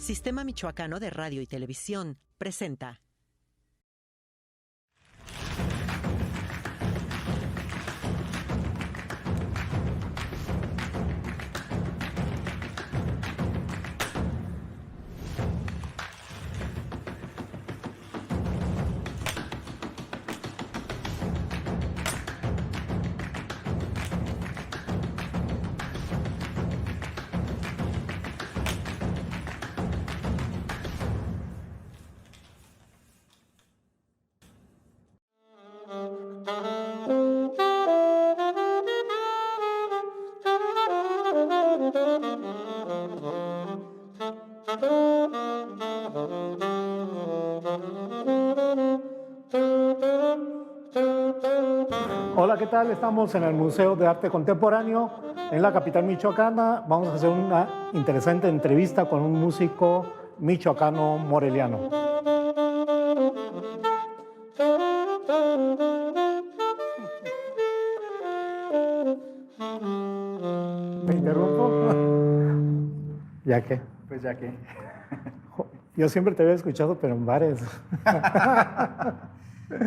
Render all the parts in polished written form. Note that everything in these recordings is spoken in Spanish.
Sistema Michoacano de Radio y Televisión presenta. Hola, ¿qué tal? Estamos en el Museo de Arte Contemporáneo en la capital michoacana. Vamos a hacer una interesante entrevista con un músico michoacano moreliano. ¿Me interrumpo? ¿Ya qué? Pues ya que. Yo siempre te había escuchado, pero en bares.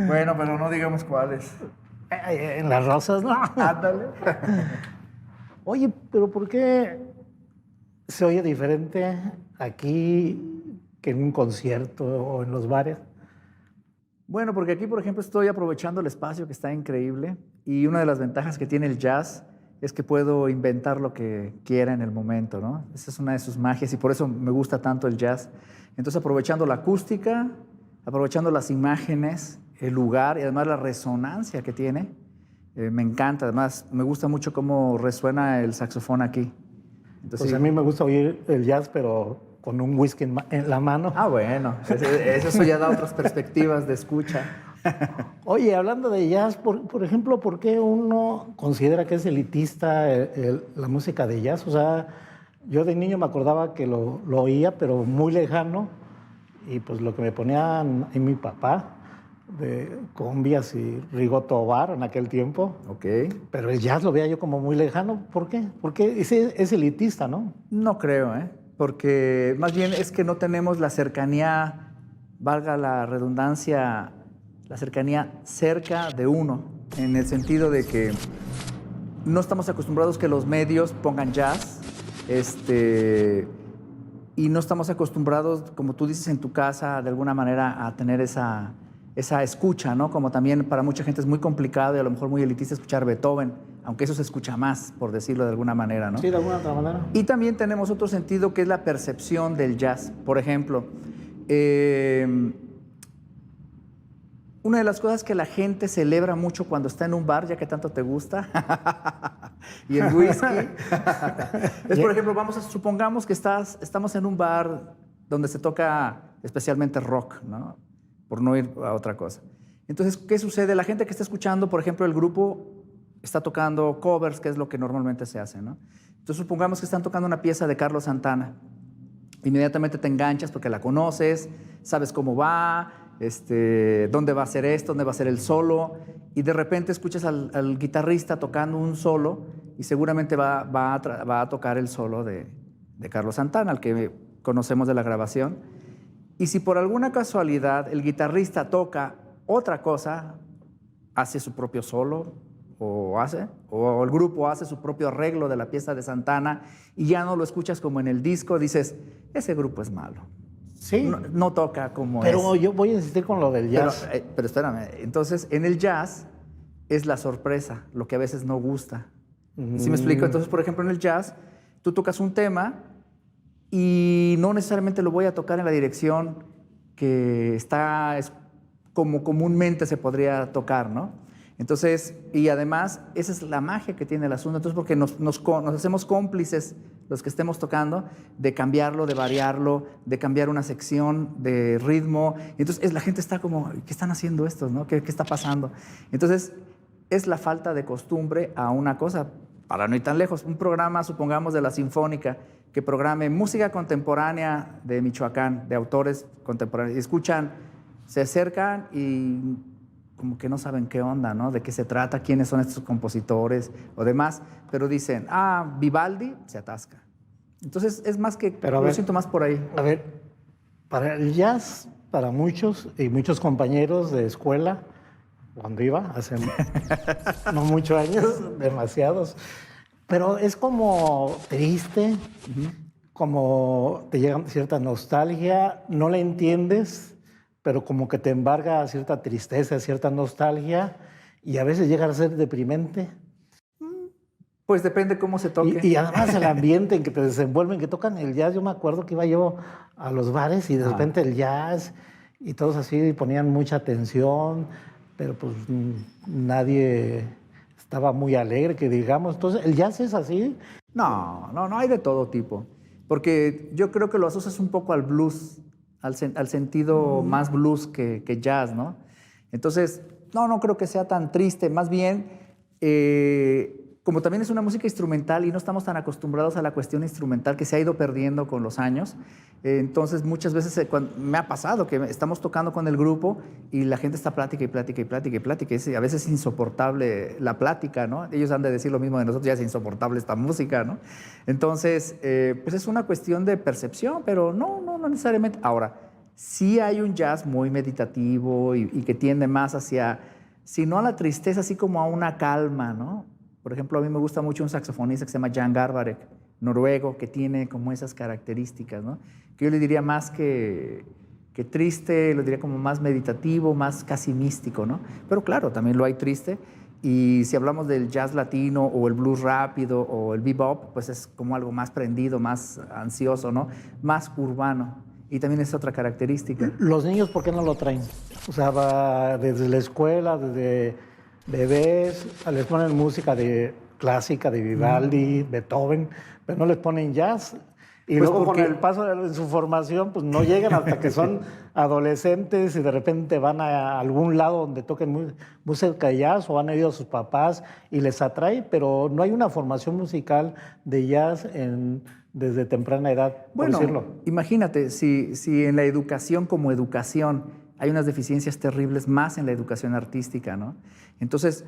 Bueno, pero no digamos cuáles. En Las Rosas, ¿no? Ándale. Oye, pero ¿por qué se oye diferente aquí que en un concierto o en los bares? Bueno, porque aquí, por ejemplo, estoy aprovechando el espacio que está increíble y una de las ventajas que tiene el jazz es que puedo inventar lo que quiera en el momento, ¿no? Esa es una de sus magias y por eso me gusta tanto el jazz. Entonces, aprovechando la acústica, aprovechando las imágenes, el lugar y además la resonancia que tiene, me encanta. Además, me gusta mucho cómo resuena el saxofón aquí. Entonces, Pues a mí me gusta oír el jazz, pero con un whisky en la mano. Ah, bueno, eso ya da otras perspectivas de escucha. Oye, hablando de jazz, por ejemplo, ¿por qué uno considera que es elitista la música de jazz? O sea, yo de niño me acordaba que lo oía, pero muy lejano, y pues lo que me ponían en mi papá, de cumbias y Rigo Tobar en aquel tiempo. Ok. Pero el jazz lo veía yo como muy lejano. ¿Por qué? Porque es elitista, ¿no? No creo, porque más bien es que no tenemos la cercanía, valga la redundancia, la cercanía cerca de uno, en el sentido de que no estamos acostumbrados que los medios pongan jazz, y no estamos acostumbrados, como tú dices en tu casa, de alguna manera a tener esa escucha, ¿no? Como también para mucha gente es muy complicado y a lo mejor muy elitista escuchar Beethoven, aunque eso se escucha más, por decirlo de alguna manera, ¿no? Sí, de alguna otra manera. Y también tenemos otro sentido que es la percepción del jazz. Por ejemplo, una de las cosas que la gente celebra mucho cuando está en un bar, ya que tanto te gusta, y el whisky, es, por ejemplo, supongamos que estamos en un bar donde se toca especialmente rock, ¿no? Por no ir a otra cosa. Entonces, ¿qué sucede? La gente que está escuchando, por ejemplo, el grupo está tocando covers, que es lo que normalmente se hace, ¿no? Entonces, supongamos que están tocando una pieza de Carlos Santana. Inmediatamente te enganchas porque la conoces, sabes cómo va, dónde va a ser esto, dónde va a ser el solo, y de repente escuchas al guitarrista tocando un solo y seguramente va a tocar el solo de Carlos Santana, al que conocemos de la grabación. Y si por alguna casualidad el guitarrista toca otra cosa, hace su propio solo, o el grupo hace su propio arreglo de la pieza de Santana y ya no lo escuchas como en el disco, dices, ese grupo es malo. Sí. No toca como pero es. Yo voy a insistir con lo del jazz. Pero espérame, entonces en el jazz es la sorpresa, lo que a veces no gusta. ¿Sí me explico? Entonces, por ejemplo, en el jazz, tú tocas un tema y no necesariamente lo voy a tocar en la dirección que es como comúnmente se podría tocar, ¿no? Entonces, y además, esa es la magia que tiene el asunto. Entonces, porque nos hacemos cómplices los que estemos tocando de cambiarlo, de variarlo, de cambiar una sección de ritmo. Y entonces, la gente está como, ¿qué están haciendo estos, no? ¿Qué está pasando? Entonces, es la falta de costumbre a una cosa. Para no ir tan lejos, un programa, supongamos, de la Sinfónica, que programe música contemporánea de Michoacán, de autores contemporáneos, y escuchan, se acercan y como que no saben qué onda, ¿no? De qué se trata, quiénes son estos compositores o demás, pero dicen, Vivaldi, se atasca. Entonces es más que, Pero a lo ver, siento más por ahí. A ver, para el jazz, para muchos y muchos compañeros de escuela, cuando iba, hace no muchos años, demasiados, pero es como triste, como te llega cierta nostalgia, no la entiendes, pero como que te embarga cierta tristeza, cierta nostalgia, y a veces llega a ser deprimente. Pues depende cómo se toque. Y además el ambiente en que te desenvuelven, que tocan el jazz. Yo me acuerdo que iba yo a los bares y de repente el jazz y todos así ponían mucha atención, pero pues nadie estaba muy alegre, que digamos. Entonces, el jazz es así. No, no, no hay de todo tipo. Porque yo creo que lo asocias un poco al blues, al sentido más blues que jazz, ¿no? Entonces, no creo que sea tan triste. Más bien, como también es una música instrumental y no estamos tan acostumbrados a la cuestión instrumental que se ha ido perdiendo con los años, entonces muchas veces me ha pasado que estamos tocando con el grupo y la gente está plática y plática y plática y plática. A veces es insoportable la plática, ¿no? Ellos han de decir lo mismo de nosotros, ya es insoportable esta música, ¿no? Entonces, pues es una cuestión de percepción, pero no necesariamente. Ahora, sí hay un jazz muy meditativo y que tiende más hacia, si no a la tristeza, así como a una calma, ¿no? Por ejemplo, a mí me gusta mucho un saxofonista que se llama Jan Garbarek, noruego, que tiene como esas características, ¿no? Que yo le diría más que triste, lo diría como más meditativo, más casi místico, ¿no? Pero claro, también lo hay triste. Y si hablamos del jazz latino o el blues rápido o el bebop, pues es como algo más prendido, más ansioso, ¿no? Más urbano. Y también es otra característica. Los niños, ¿por qué no lo traen? O sea, va desde la escuela, desde bebés, les ponen música clásica de Vivaldi, Beethoven, pero no les ponen jazz. Y Pues luego porque- con el paso de su formación, pues no llegan hasta que son adolescentes y de repente van a algún lado donde toquen música de jazz o han oído a sus papás y les atrae, pero no hay una formación musical de jazz desde temprana edad, por Bueno, decirlo. imagínate, si en la educación como educación hay unas deficiencias terribles más en la educación artística, ¿no? Entonces,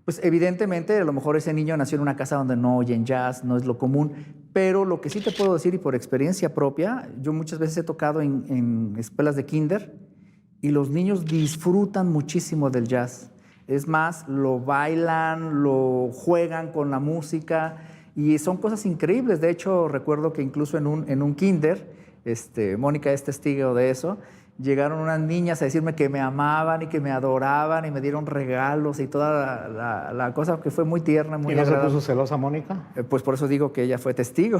pues evidentemente a lo mejor ese niño nació en una casa donde no oyen jazz, no es lo común, pero lo que sí te puedo decir y por experiencia propia, yo muchas veces he tocado en escuelas de kinder y los niños disfrutan muchísimo del jazz. Es más, lo bailan, lo juegan con la música y son cosas increíbles. De hecho, recuerdo que incluso en un kinder, Mónica es testigo de eso, llegaron unas niñas a decirme que me amaban y que me adoraban y me dieron regalos y toda la cosa que fue muy tierna, muy ¿Y no se agradable. puso celosa Mónica? Pues por eso digo que ella fue testigo.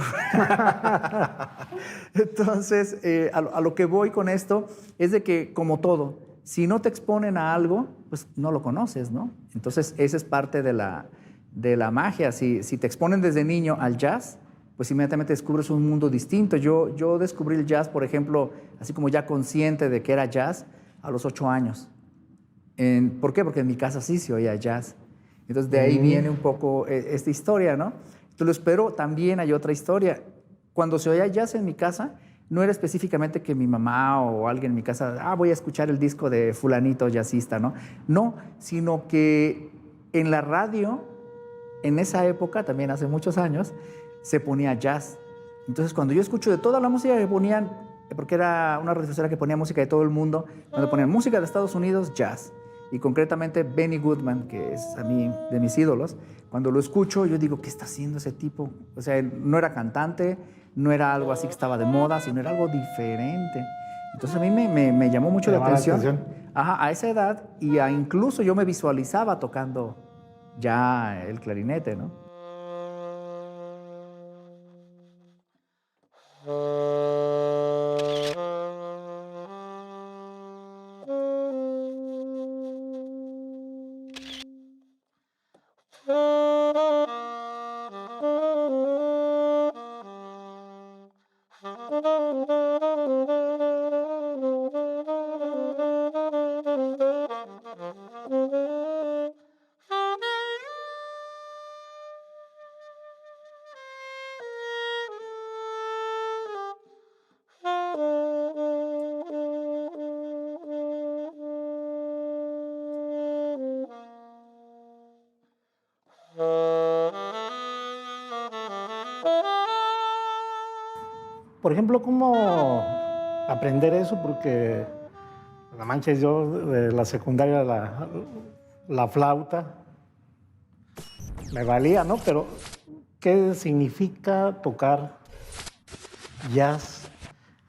Entonces, a lo que voy con esto es de que, como todo, si no te exponen a algo, pues no lo conoces, ¿no? Entonces, esa es parte de la magia. Si te exponen desde niño al jazz, pues inmediatamente descubres un mundo distinto. Yo descubrí el jazz, por ejemplo, así como ya consciente de que era jazz, a los 8 años. ¿Por qué? Porque en mi casa sí se oía jazz. Entonces de ahí viene un poco esta historia, ¿no? Pero también hay otra historia. Cuando se oía jazz en mi casa, no era específicamente que mi mamá o alguien en mi casa, voy a escuchar el disco de fulanito jazzista, ¿no? No, sino que en la radio, en esa época, también hace muchos años, se ponía jazz. Entonces cuando yo escucho de toda la música que ponían, porque era una radiodifusora que ponía música de todo el mundo, cuando ponían música de Estados Unidos, jazz. Y concretamente Benny Goodman, que es a mí de mis ídolos, cuando lo escucho yo digo, ¿qué está haciendo ese tipo? O sea, no era cantante, no era algo así que estaba de moda, sino era algo diferente. Entonces a mí me llamó mucho la atención. Ajá, a esa edad, y incluso yo me visualizaba tocando ya el clarinete, ¿no? por ejemplo, ¿cómo aprender eso? Porque, no manches, yo de la secundaria la flauta me valía, ¿no? Pero, ¿qué significa tocar jazz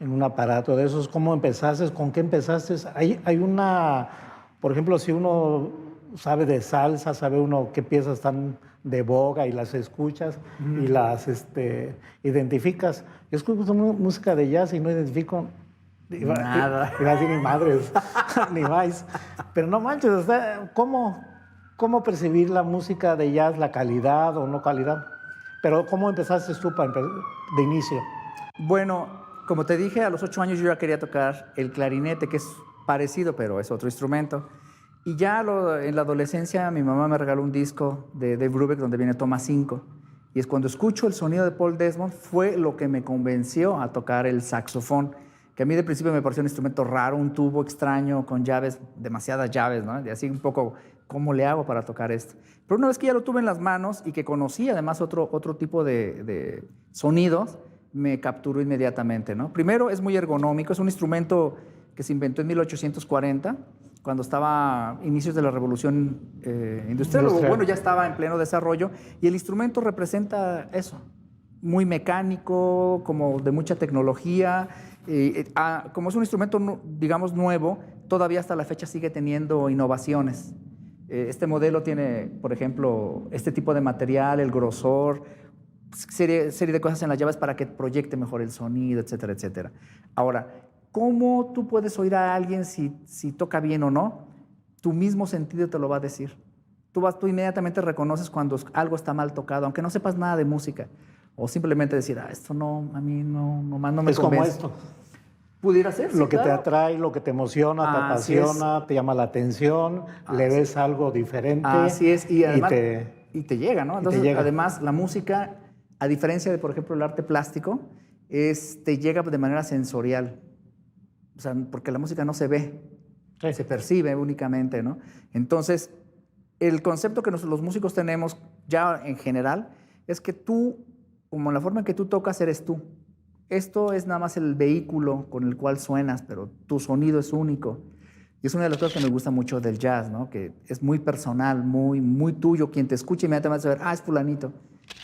en un aparato de esos? ¿Cómo empezaste? ¿Con qué empezaste? Hay una, por ejemplo, si uno sabe de salsa, sabe uno qué piezas están de boga y las escuchas y las identificas. Yo escucho música de jazz y no identifico Nada. Iba a decir ni madres, ni más. Pero no manches, o sea, ¿cómo percibir la música de jazz, la calidad o no calidad? Pero ¿cómo empezaste tú de inicio? Bueno, como te dije, a los 8 años yo ya quería tocar el clarinete, que es parecido, pero es otro instrumento. Y ya en la adolescencia mi mamá me regaló un disco de Dave Brubeck donde viene Toma 5. Y es cuando escucho el sonido de Paul Desmond fue lo que me convenció a tocar el saxofón, que a mí de principio me pareció un instrumento raro, un tubo extraño con llaves, demasiadas llaves, ¿no? Y así un poco, ¿cómo le hago para tocar esto? Pero una vez que ya lo tuve en las manos y que conocí además otro tipo de sonidos, me capturó inmediatamente, ¿no? Primero, es muy ergonómico, es un instrumento que se inventó en 1840, cuando estaba inicios de la revolución industrial, o bueno, ya estaba en pleno desarrollo, y el instrumento representa eso, muy mecánico, como de mucha tecnología. Como es un instrumento, digamos, nuevo, todavía hasta la fecha sigue teniendo innovaciones. Este modelo tiene, por ejemplo, este tipo de material, el grosor, serie de cosas en las llaves para que proyecte mejor el sonido, etcétera, etcétera. Ahora, ¿cómo tú puedes oír a alguien si toca bien o no? Tu mismo sentido te lo va a decir. Tú inmediatamente reconoces cuando algo está mal tocado, aunque no sepas nada de música. O simplemente decir, esto no, a mí nomás no me es convence. Es como esto. Pudiera ser, sí, lo que claro. te atrae, lo que te emociona, te apasiona, te llama la atención, le ves algo diferente. Así es, y además y te llega, ¿no? Entonces, llega. Además, la música, a diferencia de, por ejemplo, el arte plástico, te llega de manera sensorial. O sea, porque la música no se ve, Sí. se percibe únicamente, ¿no? Entonces, el concepto que los músicos tenemos ya en general es que tú, como la forma en que tú tocas, eres tú. Esto es nada más el vehículo con el cual suenas, pero tu sonido es único. Y es una de las cosas que me gusta mucho del jazz, ¿no? Que es muy personal, muy, muy tuyo. Quien te escucha inmediatamente va a saber, es fulanito,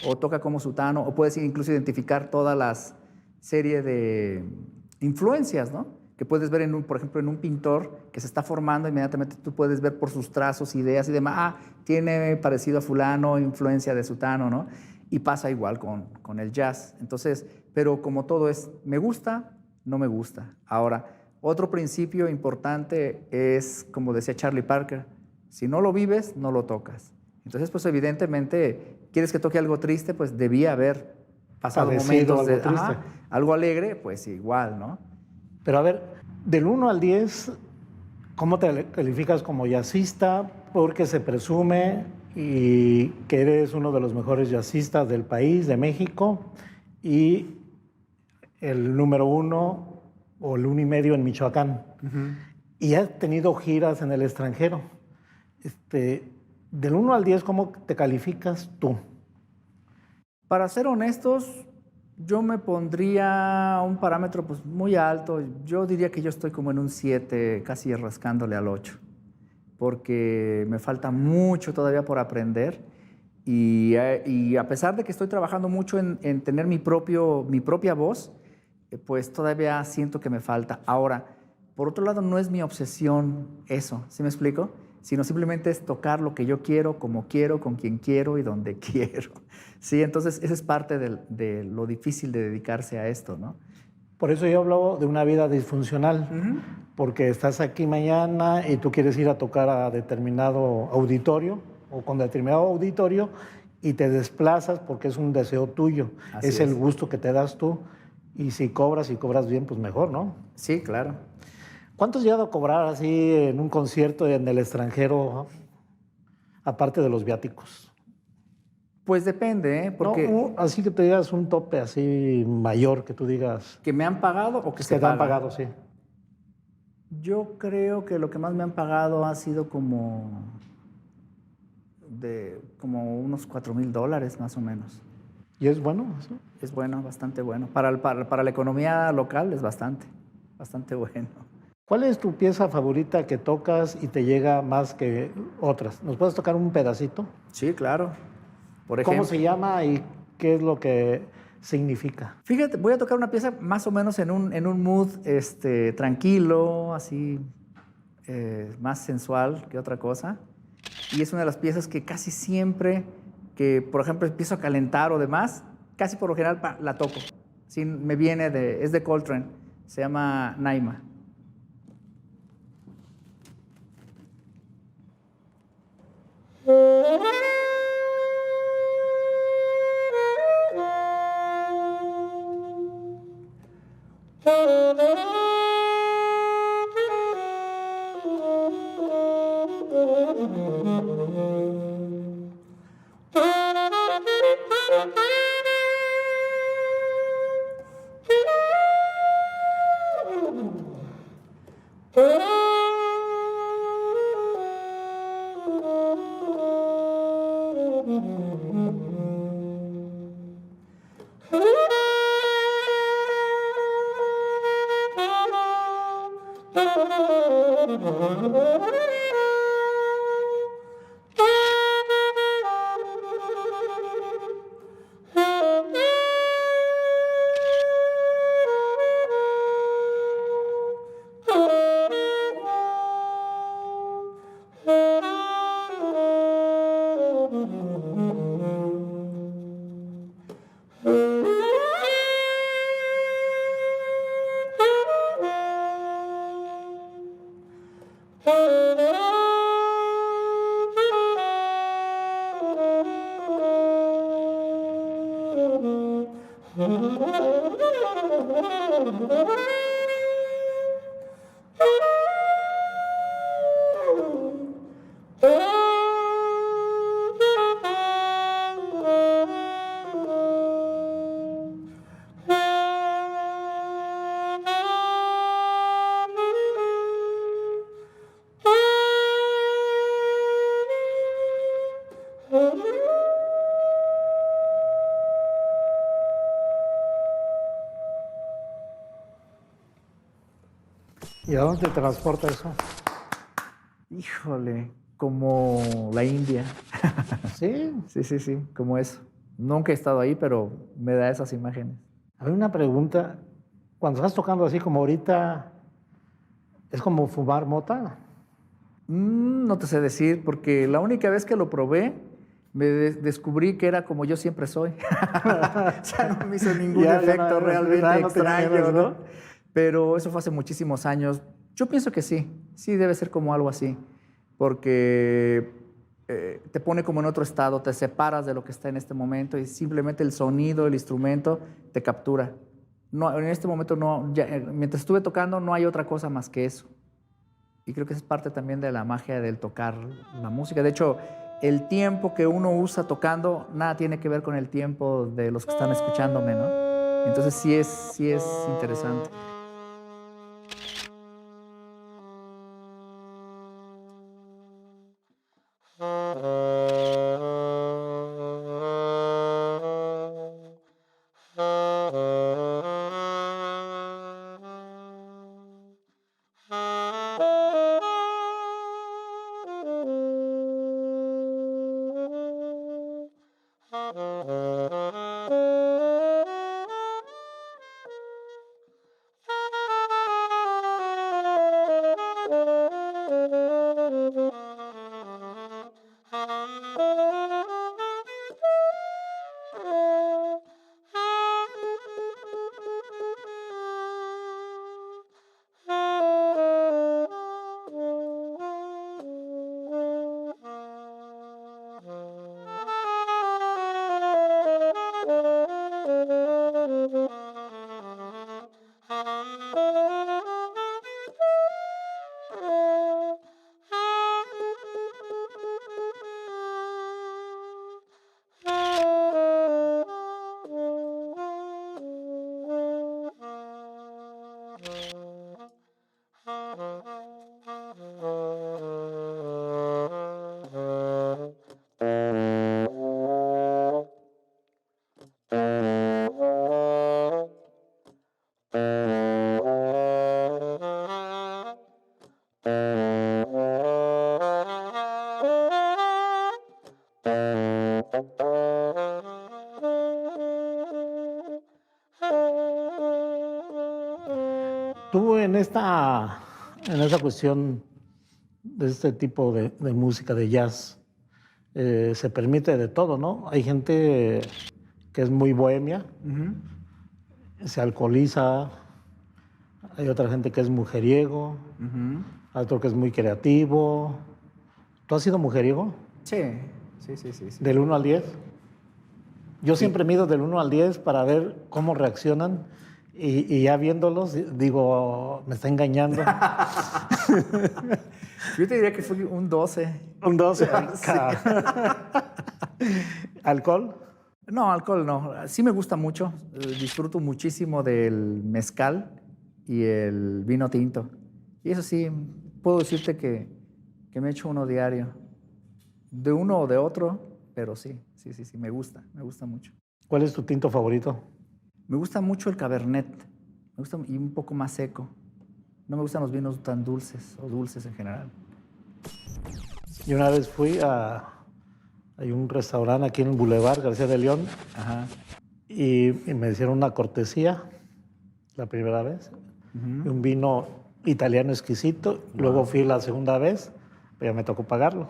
o toca como sutano, o puedes incluso identificar todas las series de influencias, ¿no? Que puedes ver, por ejemplo, en un pintor que se está formando, inmediatamente tú puedes ver por sus trazos, ideas y demás, tiene parecido a fulano, influencia de sutano, ¿no? Y pasa igual con el jazz. Entonces, pero como todo es, me gusta, no me gusta. Ahora, otro principio importante es, como decía Charlie Parker, si no lo vives, no lo tocas. Entonces, pues evidentemente, quieres que toque algo triste, pues debía haber pasado momentos de algo alegre, pues igual, ¿no? Pero a ver, del 1 al 10, ¿cómo te calificas como jazzista? Porque se presume y que eres uno de los mejores jazzistas del país, de México, y el número 1 o el 1,5 en Michoacán. Y has tenido giras en el extranjero. Del 1 al 10, ¿cómo te calificas tú? Para ser honestos, yo me pondría un parámetro pues, muy alto. Yo diría que yo estoy como en un 7, casi rascándole al 8, porque me falta mucho todavía por aprender. Y a pesar de que estoy trabajando mucho en tener mi propia voz, pues todavía siento que me falta. Ahora, por otro lado, no es mi obsesión eso, ¿sí me explico? Sino simplemente es tocar lo que yo quiero, como quiero, con quien quiero y donde quiero. Sí, entonces esa es parte de lo difícil de dedicarse a esto, ¿no? Por eso yo hablo de una vida disfuncional, porque estás aquí mañana y tú quieres ir a tocar a determinado auditorio o con determinado auditorio y te desplazas porque es un deseo tuyo, es el gusto que te das tú y si cobras bien, pues mejor, ¿no? Sí, claro. ¿Cuánto has llegado a cobrar así en un concierto en el extranjero, aparte de los viáticos? Pues depende, ¿eh? Porque No, así que te digas un tope así mayor, que tú digas... ¿Que me han pagado o que se te paga? han pagado, sí. Yo creo que lo que más me han pagado ha sido como unos $4,000 más o menos. ¿Y es bueno eso? Es bueno, bastante bueno. Para la economía local es bastante bueno. ¿Cuál es tu pieza favorita que tocas y te llega más que otras? ¿Nos puedes tocar un pedacito? Sí, claro. Por ¿Cómo ejemplo, se llama y qué es lo que significa? fíjate, voy a tocar una pieza más o menos en un mood tranquilo, así más sensual que otra cosa. Y es una de las piezas que casi siempre que, por ejemplo, empiezo a calentar o demás, casi por lo general la toco. Sí, es de Coltrane, se llama Naima. ¿Y a dónde te transporta eso? Híjole, como la India. Sí. Sí, como eso. Nunca he estado ahí, pero me da esas imágenes. Hay una pregunta. Cuando estás tocando así como ahorita, ¿es como fumar mota? No te sé decir, porque la única vez que lo probé, descubrí que era como yo siempre soy. O sea, no me hizo ningún efecto realmente no te extraño, imaginas, ¿no? Pero eso fue hace muchísimos años. Yo pienso que sí debe ser como algo así, porque te pone como en otro estado, te separas de lo que está en este momento y simplemente el sonido, el instrumento te captura. No, en este momento no, mientras estuve tocando no hay otra cosa más que eso. Y creo que es parte también de la magia del tocar la música. De hecho, el tiempo que uno usa tocando nada tiene que ver con el tiempo de los que están escuchándome, ¿no? Entonces sí es interesante. Tú en esta cuestión de este tipo de música, de jazz, se permite de todo, ¿no? Hay gente que es muy bohemia, se alcoholiza, hay otra gente que es mujeriego, hay otro que es muy creativo. ¿Tú has sido mujeriego? Sí, sí, sí, sí, sí. ¿Del 1 al 10? Yo siempre mido del 1 al 10 para ver cómo reaccionan y ya viéndolos digo, me está engañando. Yo te diría que fue un 12. Un 12. Sí. ¿Alcohol? No, alcohol no. Sí me gusta mucho. Disfruto muchísimo del mezcal y el vino tinto. Y eso sí, puedo decirte que me echo uno diario. De uno o de otro, pero sí, sí, sí, sí, me gusta mucho. ¿Cuál es tu tinto favorito? Me gusta mucho el Cabernet. Me gusta y un poco más seco. No me gustan los vinos tan dulces o dulces en general. Yo una vez fui hay un restaurante aquí en el Boulevard García de León. Ajá. Y me hicieron una cortesía la primera vez. Un vino italiano exquisito. Wow. Luego fui la segunda vez, pero ya me tocó pagarlo.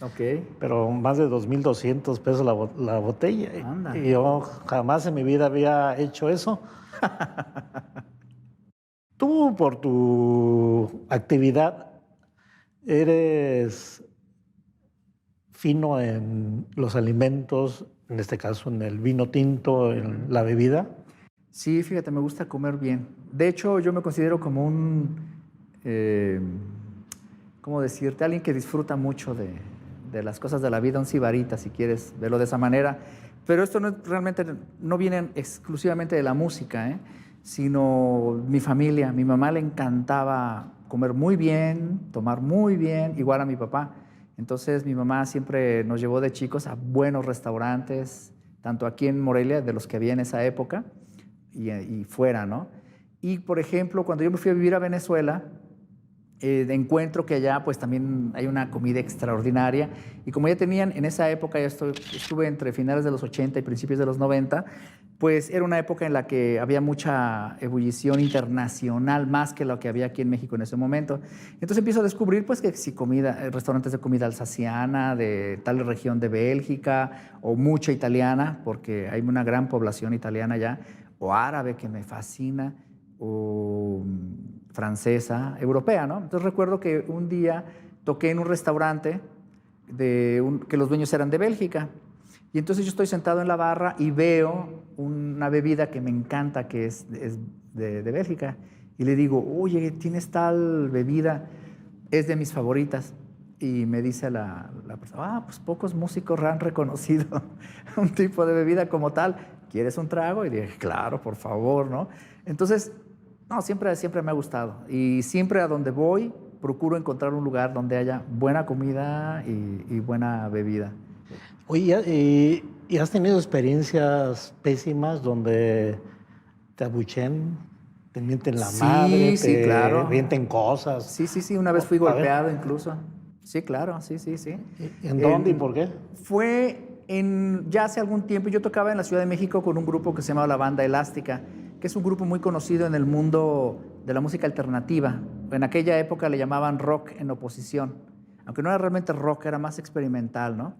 Ok. Pero más de 2,200 pesos la botella. Anda. Y yo jamás en mi vida había hecho eso. Tú, por tu actividad, eres fino en los alimentos, en este caso en el vino tinto, en la bebida. Sí, fíjate, me gusta comer bien. De hecho, yo me considero como un, ¿cómo decirte? Alguien que disfruta mucho de las cosas de la vida, un sibarita, si quieres verlo de esa manera. Pero esto realmente no viene exclusivamente de la música, sino mi familia. Mi mamá le encantaba comer muy bien, tomar muy bien, igual a mi papá. Entonces mi mamá siempre nos llevó de chicos a buenos restaurantes, tanto aquí en Morelia, de los que había en esa época, y fuera, ¿no? Y, por ejemplo, cuando yo me fui a vivir a Venezuela, encuentro que allá pues también hay una comida extraordinaria. Y como ya tenían, en esa época, estuve entre finales de los 80 y principios de los 90, pues era una época en la que había mucha ebullición internacional, más que lo que había aquí en México en ese momento. Entonces empiezo a descubrir pues que si restaurantes de comida alsaciana, de tal región de Bélgica, o mucha italiana, porque hay una gran población italiana allá, o árabe, que me fascina, o francesa, europea, ¿no? Entonces recuerdo que un día toqué en un restaurante que los dueños eran de Bélgica. Y entonces yo estoy sentado en la barra y veo una bebida que me encanta, que es de Bélgica. Y le digo, oye, ¿tienes tal bebida? Es de mis favoritas. Y me dice la persona, pues pocos músicos han reconocido un tipo de bebida como tal. ¿Quieres un trago? Y dije, claro, por favor, ¿no? Entonces, no, siempre me ha gustado. Y siempre a donde voy, procuro encontrar un lugar donde haya buena comida y buena bebida. Oye, ¿y has tenido experiencias pésimas donde te abuchen, te mienten la madre, sí, te claro. mienten cosas? Sí, una vez fui golpeado incluso. Sí, claro, sí. ¿En dónde y por qué? Fue ya hace algún tiempo. Yo tocaba en la Ciudad de México con un grupo que se llamaba La Banda Elástica, que es un grupo muy conocido en el mundo de la música alternativa. En aquella época le llamaban rock en oposición, aunque no era realmente rock, era más experimental, ¿no?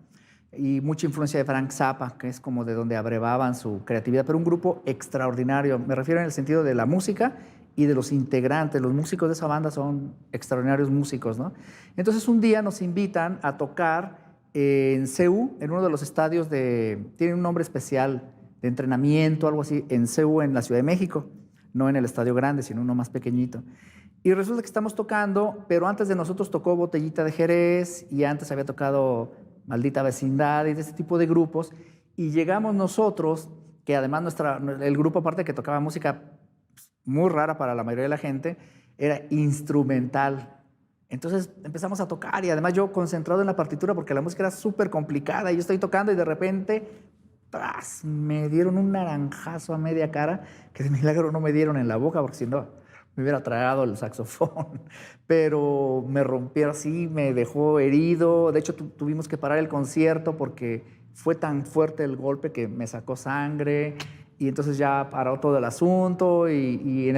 Y mucha influencia de Frank Zappa, que es como de donde abrevaban su creatividad, pero un grupo extraordinario. Me refiero en el sentido de la música y de los integrantes. Los músicos de esa banda son extraordinarios músicos, ¿no? Entonces un día nos invitan a tocar en CEU, en uno de los estadios tiene un nombre especial, de entrenamiento, algo así, en CEU, en la Ciudad de México, no en el estadio grande, sino uno más pequeñito. Y resulta que estamos tocando, pero antes de nosotros tocó Botellita de Jerez, y antes había tocado Maldita Vecindad y de ese tipo de grupos, y llegamos nosotros, que además el grupo, aparte que tocaba música muy rara para la mayoría de la gente, era instrumental. Entonces empezamos a tocar y además yo concentrado en la partitura porque la música era súper complicada y yo estoy tocando y de repente ¡tras! Me dieron un naranjazo a media cara que de milagro no me dieron en la boca porque si no me hubiera tragado el saxofón. Pero me rompió así, me dejó herido. De hecho tuvimos que parar el concierto porque fue tan fuerte el golpe que me sacó sangre Y entonces ya paró todo el asunto y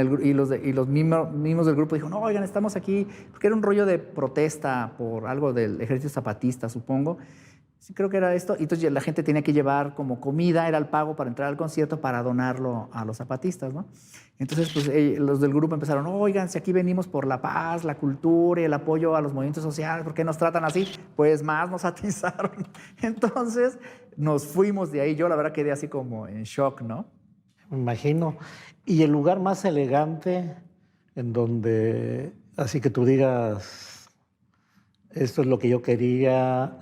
los mismos del grupo dijo, no, oigan, estamos aquí, porque era un rollo de protesta por algo del ejército zapatista, supongo. Sí, creo que era esto. Y entonces la gente tenía que llevar como comida, era el pago para entrar al concierto para donarlo a los zapatistas, ¿no? Entonces, pues los del grupo empezaron, oigan, si aquí venimos por la paz, la cultura y el apoyo a los movimientos sociales, ¿por qué nos tratan así? Pues más nos atizaron. Entonces, nos fuimos de ahí. Yo, la verdad, quedé así como en shock, ¿no? Me imagino. ¿Y el lugar más elegante en donde, así que tú digas, esto es lo que yo quería,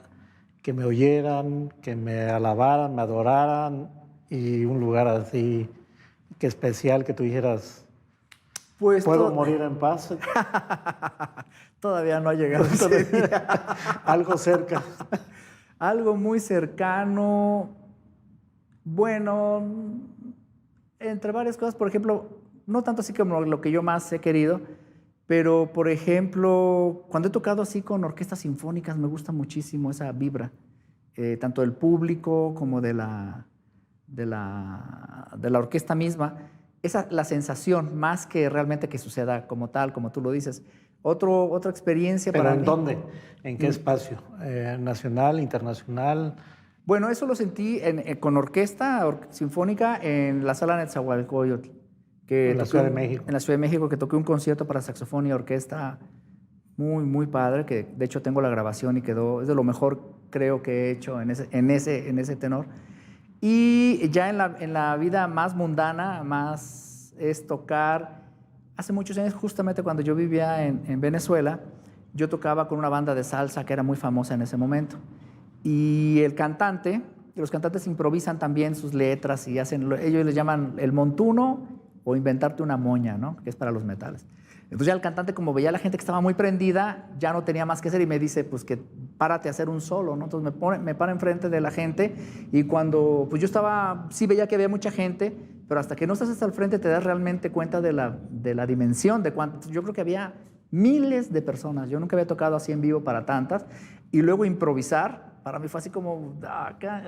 que me oyeran, que me alabaran, me adoraran, y un lugar así, que especial, que tú dijeras, Pues ¿puedo morir en paz? Todavía no ha llegado ese día. Algo cerca. Algo muy cercano, bueno, entre varias cosas, por ejemplo, no tanto así como lo que yo más he querido, pero por ejemplo, cuando he tocado así con orquestas sinfónicas, me gusta muchísimo esa vibra, tanto del público como de la orquesta misma. La sensación, más que realmente que suceda como tal, como tú lo dices. Otra experiencia ¿Pero para en mí. dónde? ¿En qué espacio? ¿Nacional, internacional? Bueno, eso lo sentí con orquesta sinfónica en la sala Netzahualcóyotl. En la Ciudad de México. En la Ciudad de México, que toqué un concierto para saxofón y orquesta muy, muy padre, que de hecho tengo la grabación y es de lo mejor creo que he hecho en ese tenor. Y ya en la vida más mundana, más es tocar. Hace muchos años, justamente cuando yo vivía en Venezuela, yo tocaba con una banda de salsa que era muy famosa en ese momento. Y los cantantes improvisan también sus letras y ellos les llaman el montuno o inventarte una moña, ¿no? Que es para los metales. Entonces ya el cantante, como veía a la gente que estaba muy prendida, ya no tenía más que hacer y me dice, pues que párate a hacer un solo, ¿no? Entonces me para enfrente de la gente y cuando, pues yo sí veía que había mucha gente, pero hasta que no estás hasta el frente te das realmente cuenta de la dimensión, de cuánto. Yo creo que había miles de personas, yo nunca había tocado así en vivo para tantas, y luego improvisar, para mí fue así como,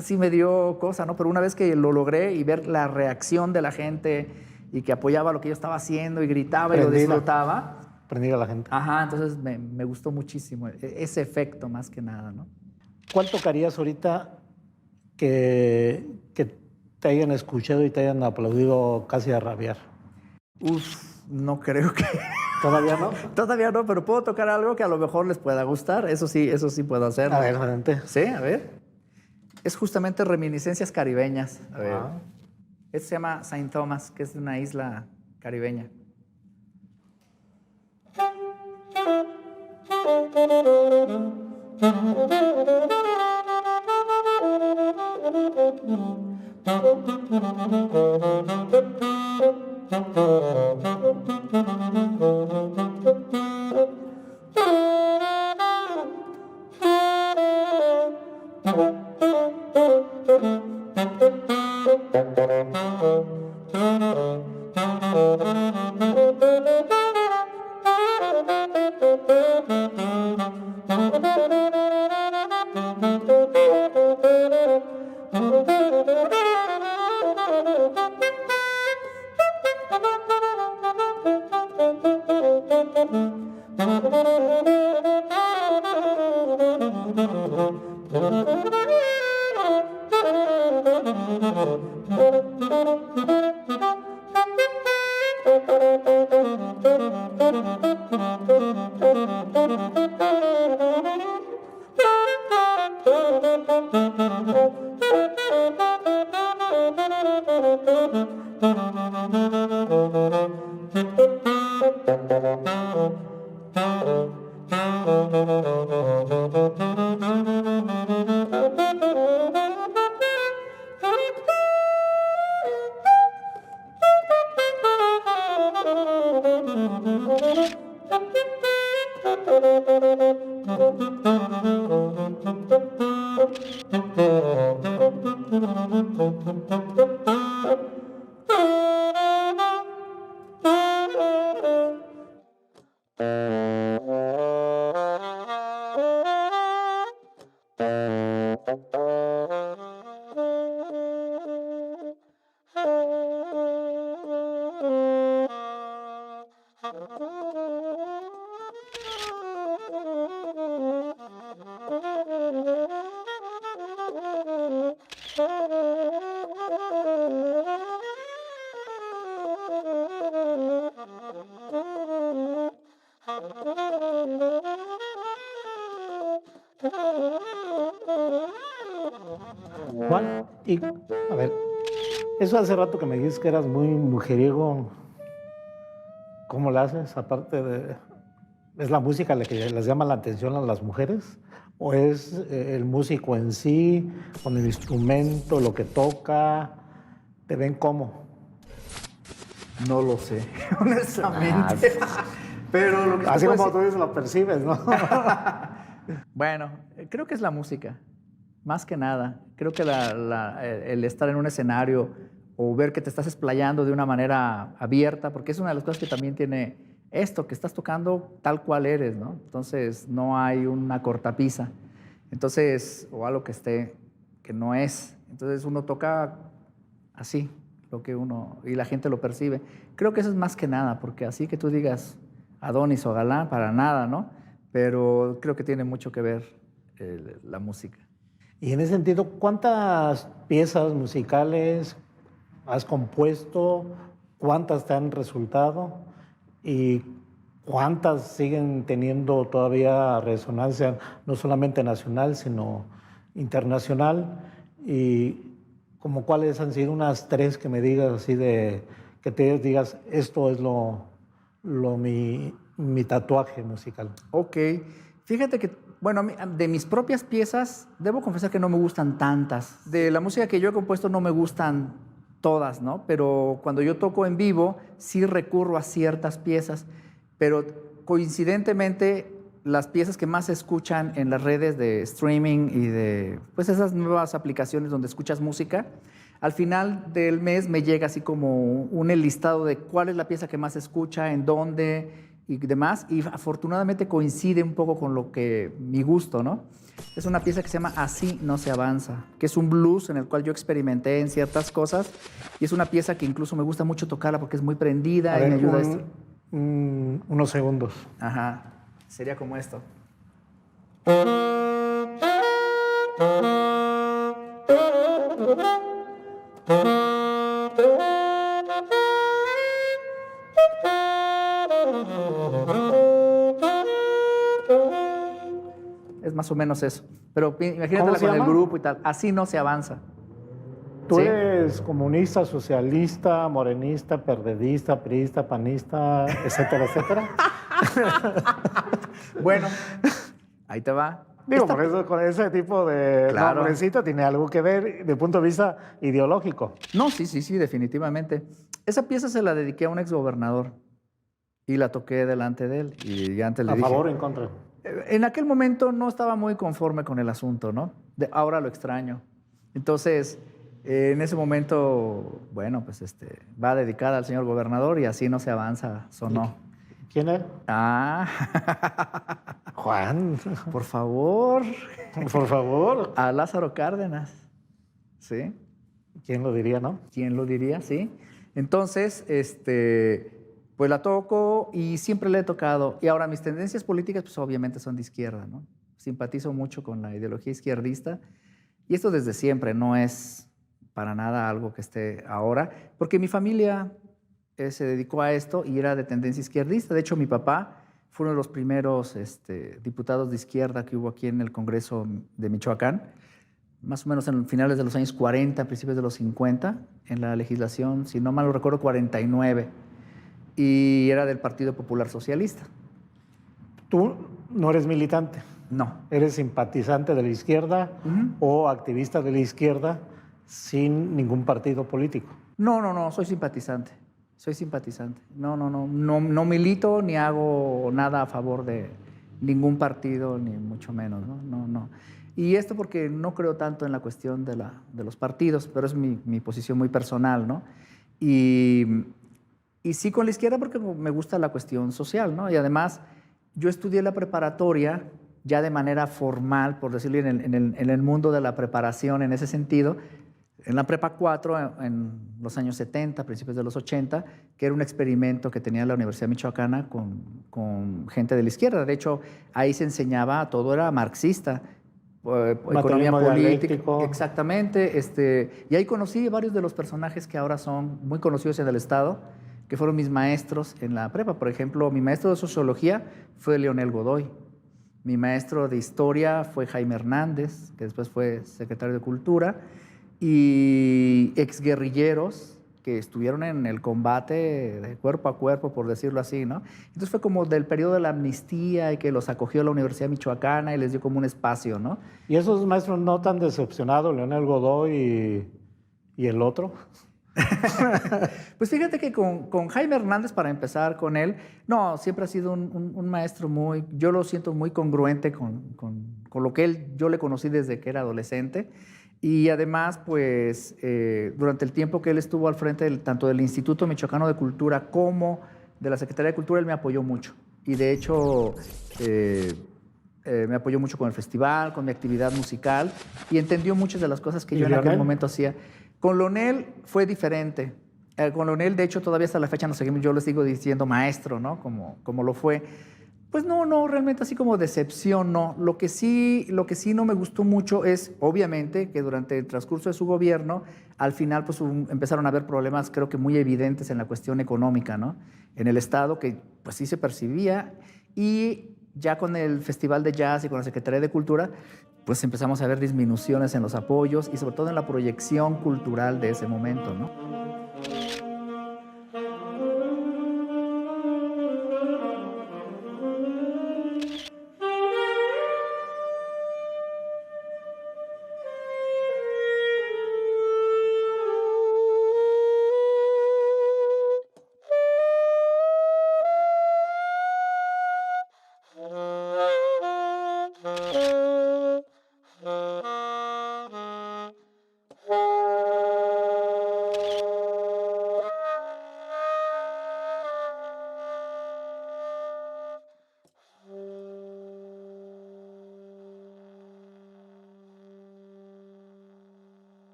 sí me dio cosa, ¿no? Pero una vez que lo logré y ver la reacción de la gente y que apoyaba lo que yo estaba haciendo y gritaba y lo disfrutaba. Prendida la gente. Ajá, entonces me gustó muchísimo ese efecto más que nada, ¿no? ¿Cuál tocarías ahorita que te hayan escuchado y te hayan aplaudido casi a rabiar? No creo que... ¿Todavía no? Todavía no, pero puedo tocar algo que a lo mejor les pueda gustar. Eso sí puedo hacer. A ver, adelante. Sí, a ver. Es justamente Reminiscencias Caribeñas. A ver. Este se llama Saint Thomas, que es de una isla caribeña. Juan, y a ver, eso hace rato que me dijiste que eras muy mujeriego. ¿Cómo lo haces? Aparte de... ¿Es la música la que les llama la atención a las mujeres? ¿O es el músico en sí, con el instrumento, lo que toca? ¿Te ven cómo? No lo sé, honestamente. Pero lo que Así te puedo como tú dices, lo percibes, ¿no? Bueno, creo que es la música, más que nada. Creo que el estar en un escenario o ver que te estás explayando de una manera abierta, porque es una de las cosas que también tiene esto, que estás tocando tal cual eres, ¿no? Entonces no hay una cortapisa, entonces, o algo que no es. Entonces uno toca así, lo que uno, y la gente lo percibe. Creo que eso es más que nada, porque así que tú digas Adonis o Galán, para nada, ¿no? Pero creo que tiene mucho que ver la música. Y en ese sentido, ¿cuántas piezas musicales has compuesto? ¿Cuántas te han resultado? ¿Y cuántas siguen teniendo todavía resonancia, no solamente nacional, sino internacional? Y como cuáles han sido unas 3 que me digas así de, que te digas, esto es mi tatuaje musical. Ok, fíjate que, bueno, de mis propias piezas, debo confesar que no me gustan tantas. De la música que yo he compuesto no me gustan todas, ¿no? Pero cuando yo toco en vivo, sí recurro a ciertas piezas, pero coincidentemente las piezas que más se escuchan en las redes de streaming y de, pues, esas nuevas aplicaciones donde escuchas música, al final del mes me llega así como un listado de cuál es la pieza que más se escucha, en dónde y demás, y afortunadamente coincide un poco con lo que mi gusto, ¿no? Es una pieza que se llama Así no se avanza, que es un blues en el cual yo experimenté en ciertas cosas, y es una pieza que incluso me gusta mucho tocarla porque es muy prendida A y ver, me ayuda a esto. Unos segundos. Ajá, sería como esto. Es más o menos eso. Pero imagínatela con el grupo y tal. Así no se avanza. ¿Tú ¿Sí? eres comunista, socialista, morenista, perdedista, priista, panista, etcétera, etcétera? Bueno, ahí te va. Digo, por eso con ese tipo de Claro. nombrecito tiene algo que ver desde el punto de vista ideológico. No, sí, definitivamente. Esa pieza se la dediqué a un exgobernador y la toqué delante de él. Y antes le ¿A dije, favor o en contra? en aquel momento no estaba muy conforme con el asunto, ¿no? Ahora lo extraño. Entonces, en ese momento, bueno, pues va dedicada al señor gobernador y así no se avanza, sonó. ¿Quién es? Ah, Juan. por favor, Por favor. a Lázaro Cárdenas. ¿Sí? ¿Quién lo diría, no? ¿Quién lo diría? Sí. Entonces, pues la toco y siempre la he tocado. Y ahora mis tendencias políticas, pues obviamente son de izquierda, ¿no? Simpatizo mucho con la ideología izquierdista. Y esto desde siempre, no es para nada algo que esté ahora, porque mi familia se dedicó a esto y era de tendencia izquierdista. De hecho, mi papá fue uno de los primeros diputados de izquierda que hubo aquí en el Congreso de Michoacán, más o menos en finales de los años 40, principios de los 50, en la legislación, si no mal lo recuerdo, 49, y era del Partido Popular Socialista. Tú no eres militante. No. Eres simpatizante de la izquierda o activista de la izquierda sin ningún partido político. No, soy simpatizante. Soy simpatizante. No milito ni hago nada a favor de ningún partido, ni mucho menos, no. Y esto porque no creo tanto en la cuestión de los partidos, pero es mi posición muy personal, ¿no? Y sí con la izquierda porque me gusta la cuestión social, ¿no? Y además yo estudié la preparatoria ya de manera formal, por decirlo, en el mundo de la preparación en ese sentido, en la Prepa 4 en los años 70, principios de los 80, que era un experimento que tenía la Universidad Michoacana con gente de la izquierda. De hecho, ahí se enseñaba, todo era marxista, economía política. Exactamente. Y ahí conocí varios de los personajes que ahora son muy conocidos en el Estado, que fueron mis maestros en la prepa. Por ejemplo, mi maestro de sociología fue Leonel Godoy. Mi maestro de historia fue Jaime Hernández, que después fue secretario de Cultura, y exguerrilleros que estuvieron en el combate de cuerpo a cuerpo, por decirlo así, ¿no? Entonces fue como del periodo de la amnistía y que los acogió la Universidad Michoacana y les dio como un espacio, ¿no? ¿Y esos maestros no tan decepcionados, Leonel Godoy y el otro? Pues fíjate que con Jaime Hernández, para empezar con él, no, siempre ha sido un maestro muy, yo lo siento muy congruente con lo que yo le conocí desde que era adolescente. Y además, pues, durante el tiempo que él estuvo al frente tanto del Instituto Michoacano de Cultura como de la Secretaría de Cultura, él me apoyó mucho. Y de hecho, me apoyó mucho con el festival, con mi actividad musical, y entendió muchas de las cosas que yo en aquel momento hacía. Con Leonel fue diferente. Con Leonel, de hecho, todavía hasta la fecha nos seguimos, yo les sigo diciendo maestro, ¿no? Como lo fue. Pues no, realmente así como decepción, no. Lo que sí no me gustó mucho es, obviamente, que durante el transcurso de su gobierno, al final pues empezaron a haber problemas, creo que muy evidentes en la cuestión económica, ¿no? En el Estado, que pues sí se percibía, y ya con el Festival de Jazz y con la Secretaría de Cultura, pues empezamos a ver disminuciones en los apoyos y sobre todo en la proyección cultural de ese momento, ¿no?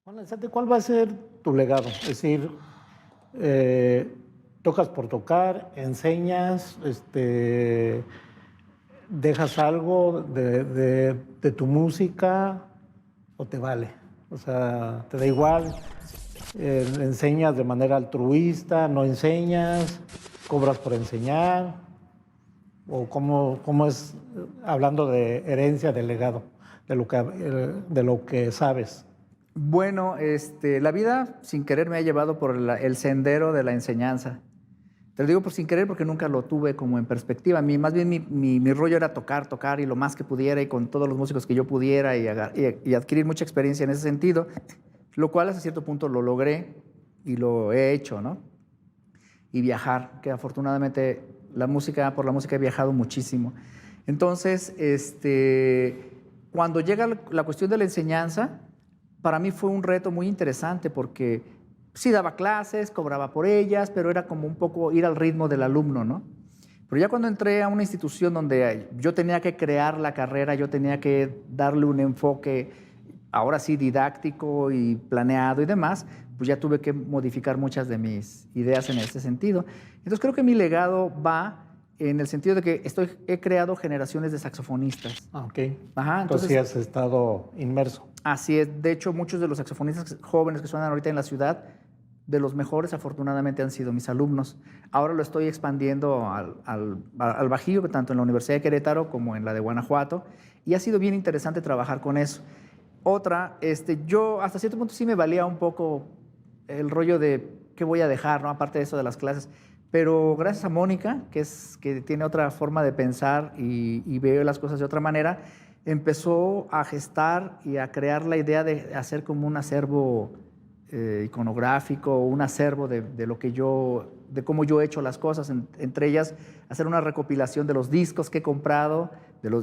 Juan Alzate, ¿cuál va a ser tu legado? Es decir, tocas por tocar, enseñas, dejas algo de tu música o te vale. O sea, te da igual, enseñas de manera altruista, no enseñas, cobras por enseñar, o cómo es, hablando de herencia, de legado, de lo que sabes. Bueno, la vida sin querer me ha llevado por el sendero de la enseñanza. Te lo digo por sin querer porque nunca lo tuve como en perspectiva. Más bien mi rollo era tocar y lo más que pudiera y con todos los músicos que yo pudiera y adquirir mucha experiencia en ese sentido, lo cual hasta cierto punto lo logré y lo he hecho, ¿no? Y viajar, que afortunadamente por la música he viajado muchísimo. Entonces, cuando llega la cuestión de la enseñanza, para mí fue un reto muy interesante porque sí daba clases, cobraba por ellas, pero era como un poco ir al ritmo del alumno, ¿no? Pero ya cuando entré a una institución donde yo tenía que crear la carrera, yo tenía que darle un enfoque, ahora sí, didáctico y planeado y demás, pues ya tuve que modificar muchas de mis ideas en ese sentido. Entonces creo que mi legado va en el sentido de que he creado generaciones de saxofonistas. Ah, ok. Ajá, Entonces sí has estado inmerso. Así es. De hecho, muchos de los saxofonistas jóvenes que suenan ahorita en la ciudad, de los mejores afortunadamente han sido mis alumnos. Ahora lo estoy expandiendo al Bajío, tanto en la Universidad de Querétaro como en la de Guanajuato, y ha sido bien interesante trabajar con eso. Otra, yo hasta cierto punto sí me valía un poco el rollo de qué voy a dejar, ¿no? Aparte de eso de las clases. Pero gracias a Mónica, que tiene otra forma de pensar y ve las cosas de otra manera, empezó a gestar y a crear la idea de hacer como un acervo iconográfico, un acervo de cómo yo he hecho las cosas, entre ellas hacer una recopilación de los discos que he comprado,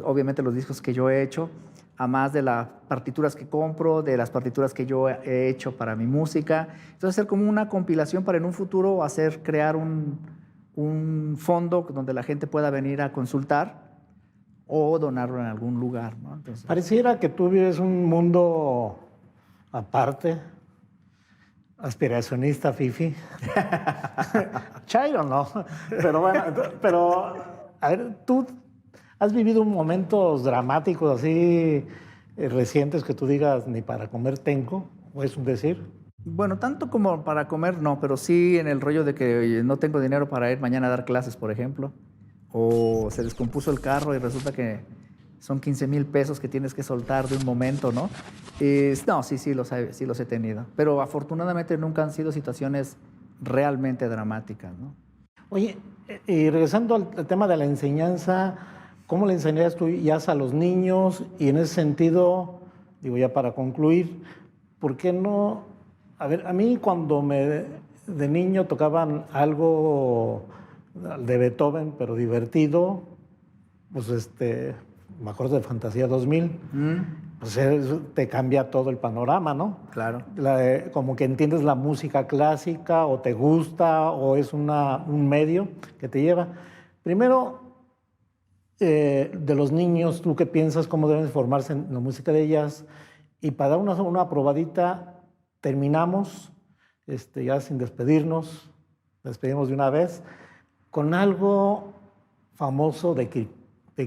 obviamente los discos que yo he hecho, a más de las partituras que compro, de las partituras que yo he hecho para mi música. Entonces hacer como una compilación para en un futuro crear un fondo donde la gente pueda venir a consultar o donarlo en algún lugar, ¿no? Entonces, pareciera que tú vives un mundo aparte, aspiracionista, fifi. Chairo, no. Pero bueno, a ver, tú has vivido momentos dramáticos así recientes que tú digas ni para comer tengo, o es un decir. Bueno, tanto como para comer, no, pero sí en el rollo de que oye, no tengo dinero para ir mañana a dar clases, por ejemplo, o se descompuso el carro y resulta que son 15,000 pesos que tienes que soltar de un momento, ¿no? No, sí los he tenido, pero afortunadamente nunca han sido situaciones realmente dramáticas, ¿no? Oye, y regresando al tema de la enseñanza, ¿cómo le enseñarías tú jazz a los niños? Y en ese sentido, digo ya para concluir, ¿por qué no? A ver, a mí cuando de niño tocaban algo de Beethoven, pero divertido, pues me acuerdo de Fantasía 2000, pues eso te cambia todo el panorama, ¿no? Claro. Como que entiendes la música clásica o te gusta o es un medio que te lleva. Primero, de los niños, ¿tú qué piensas? ¿Cómo deben formarse en la música de jazz? Y para dar una probadita, terminamos, ya sin despedirnos, despedimos de una vez, con algo famoso de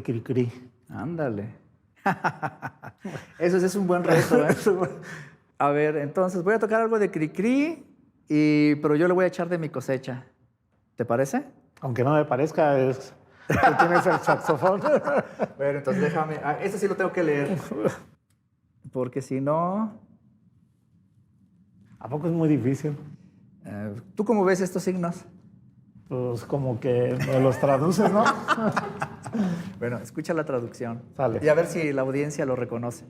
Cricri. Ándale. Eso es un buen reto, ¿eh? A ver, entonces voy a tocar algo de Cricri, pero yo le voy a echar de mi cosecha. ¿Te parece? Aunque no me parezca, tú tienes el saxofón. Bueno, entonces déjame. Ese sí lo tengo que leer. Porque si no. ¿A poco es muy difícil? ¿Tú cómo ves estos signos? Pues como que me los traduces, ¿no? Bueno, escucha la traducción. Sale. Y a ver si la audiencia lo reconoce.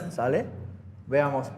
¿Sale? Veamos.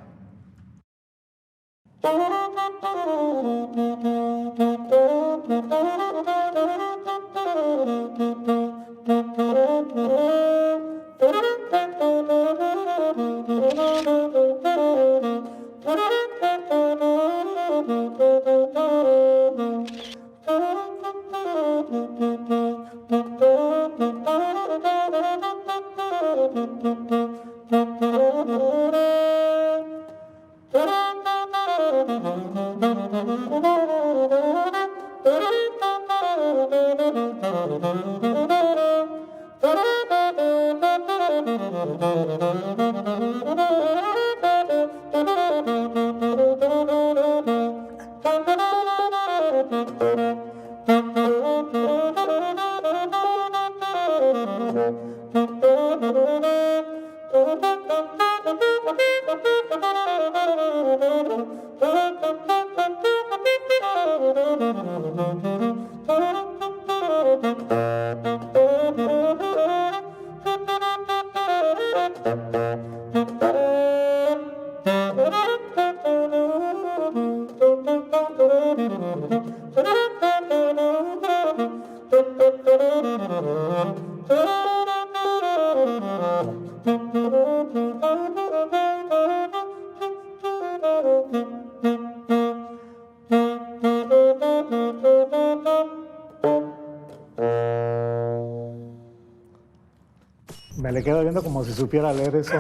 Me le quedo viendo como si supiera leer eso.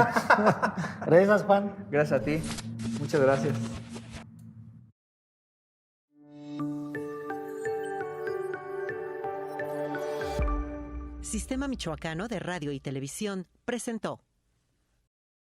Gracias, Juan. Gracias a ti. Muchas gracias. Sistema Michoacano de Radio y Televisión presentó